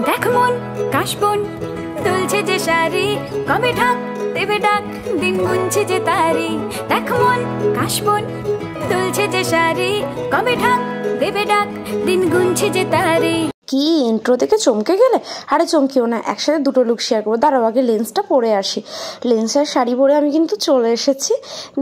দেখ মন কাশবন দুলছে যে শাড়ি, কবে ঢাক দেবে ডাক, দিন গুনছে যে তারি। দেখ মন কাশবন দুলছে যে শাড়ি, কবে ঢাক দেবে ডাক, দিন গুনছে যে তারি। কি ইন্ট্রো থেকে চমকে গেলে? আরে চমকেও না, একসাথে দুটো লুক শেয়ার করবো। দাঁড়াও আগে লেন্সটা পরে আসি। লেন্স আর শাড়ি পরে আমি কিন্তু চলে এসেছি।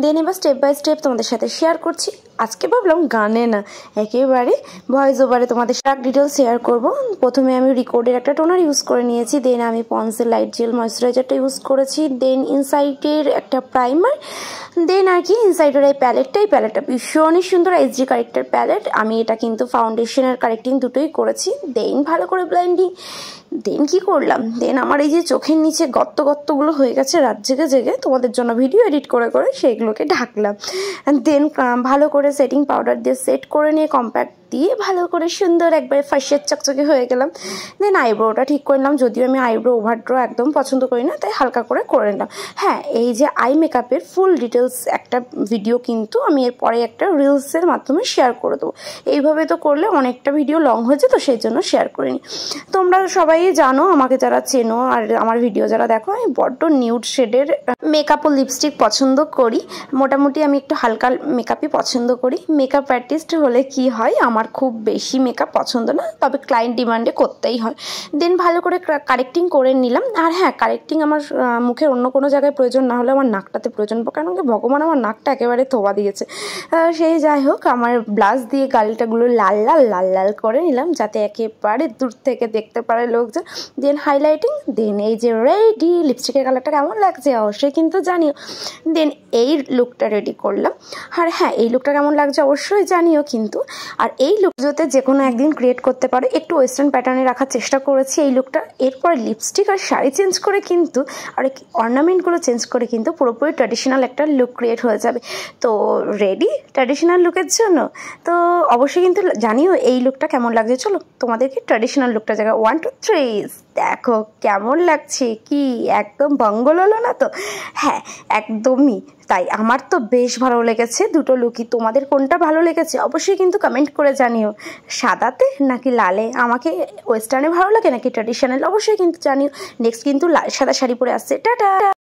দেন এবার স্টেপ বাই স্টেপ তোমাদের সাথে শেয়ার করছি। আজকে ভাবলাম গানে না, একেবারে ভয়েস ওভারে তোমাদের সাথে ডিটেলস শেয়ার করবো। প্রথমে আমি রিকর্ডের একটা টোনার ইউজ করে নিয়েছি। দেন আমি পন্সের লাইট জেল ময়েশ্চারাইজারটা ইউজ করেছি। দেন ইনসাইটের একটা প্রাইমার। দেন আর কি ইনসাইটের এই প্যালেটটা ভীষণই সুন্দর, এইচডি কারেক্টার প্যালেট। আমি এটা কিন্তু ফাউন্ডেশন আর কারেক্টিং দুটোই করেছি। দেন ভালো করে ব্লেন্ডিং। দেন কি করলাম, দেন আমার এই যে চোখের নিচে গর্তগুলো হয়ে গেছে রাত জেগে তোমাদের জন্য ভিডিও এডিট করে সেইগুলোকে ঢাকলাম। দেন ভালো করে সেটিং পাউডার দিয়ে সেট করে নিয়ে কম্প্যাক্ট দিয়ে ভালো করে সুন্দর একবারে ফাঁসের চকচকে হয়ে গেলাম। দেন আইব্রোটা ঠিক করলাম, যদিও আমি আইব্রো ওভারড্র একদম পছন্দ করি না, তাই হালকা করে নিলাম। হ্যাঁ, এই যে আই মেকআপের ফুল ডিটেলস একটা ভিডিও কিন্তু আমি এরপরে একটা রিলসের মাধ্যমে শেয়ার করে দেবো। এইভাবে তো করলে অনেকটা ভিডিও লং হয়ে যেত, সেই জন্য শেয়ার করিনি। তোমরা সবাই জানো, আমাকে যারা চেনো আর আমার ভিডিও যারা দেখো, আমি বড্ড নিউড শেডের মেকআপ ও লিপস্টিক পছন্দ করি। মোটামুটি আমি একটু হালকা মেকআপই পছন্দ করি। মেকআপ আর্টিস্ট হলে কি হয়, আমার খুব বেশি মেকআপ পছন্দ না, তবে ক্লায়েন্ট ডিমান্ডে করতেই হয়। দেন ভালো করে কারেক্টিং করে নিলাম। আর হ্যাঁ, কারেক্টিং আমার মুখের অন্য কোনো জায়গায় প্রয়োজন না হলে আমার নাকটাতে প্রয়োজন, কারণ ভগবান আমার নাকটা একেবারে থোবা দিয়েছে। সেই যাই হোক, আমার ব্লাশ দিয়ে গালটাগুলো লাল করে নিলাম, যাতে একেবারে দূর থেকে দেখতে পারে লোকজন। দেন হাইলাইটিং। দেন এই যে রেডি, লিপস্টিকের কালারটা কেমন লাগছে অবশ্যই কিন্তু জানিও। দেন এই লুকটা রেডি করলাম। আর হ্যাঁ, এই লুকটা কেমন লাগছে অবশ্যই জানিও কিন্তু। আর এই লুক যাতে যে কোনো একদিন ক্রিয়েট করতে পারো, একটু ওয়েস্টার্ন প্যাটার্নে রাখার চেষ্টা করেছি এই লুকটা। এরপর লিপস্টিক আর শাড়ি চেঞ্জ করে কিন্তু, আর অর্নামেন্টগুলো চেঞ্জ করে কিন্তু পুরোপুরি ট্র্যাডিশনাল একটা লুক ক্রিয়েট হয়ে যাবে। তো রেডি ট্র্যাডিশনাল লুকের জন্য? তো অবশ্যই কিন্তু জানিও এই লুকটা কেমন লাগছে। চলো তোমাদেরকে ট্র্যাডিশনাল লুকটা জায়গায় 1 2 3 দেখো কেমন লাগছে। কি একদম বঙ্গল হলো না তো? হ্যাঁ, একদমই তাই। আমার তো বেশ ভালো লেগেছে দুটো লুকই। তোমাদের কোনটা ভালো লেগেছে অবশ্যই কিন্তু কমেন্ট করে জানিও। সাদাতে নাকি লালে? আমাকে ওয়েস্টার্নে ভালো লাগে নাকি ট্র্যাডিশনাল অবশ্যই কিন্তু জানিও। নেক্সট কিন্তু সাদা শাড়ি পরে আসছে। টাটা।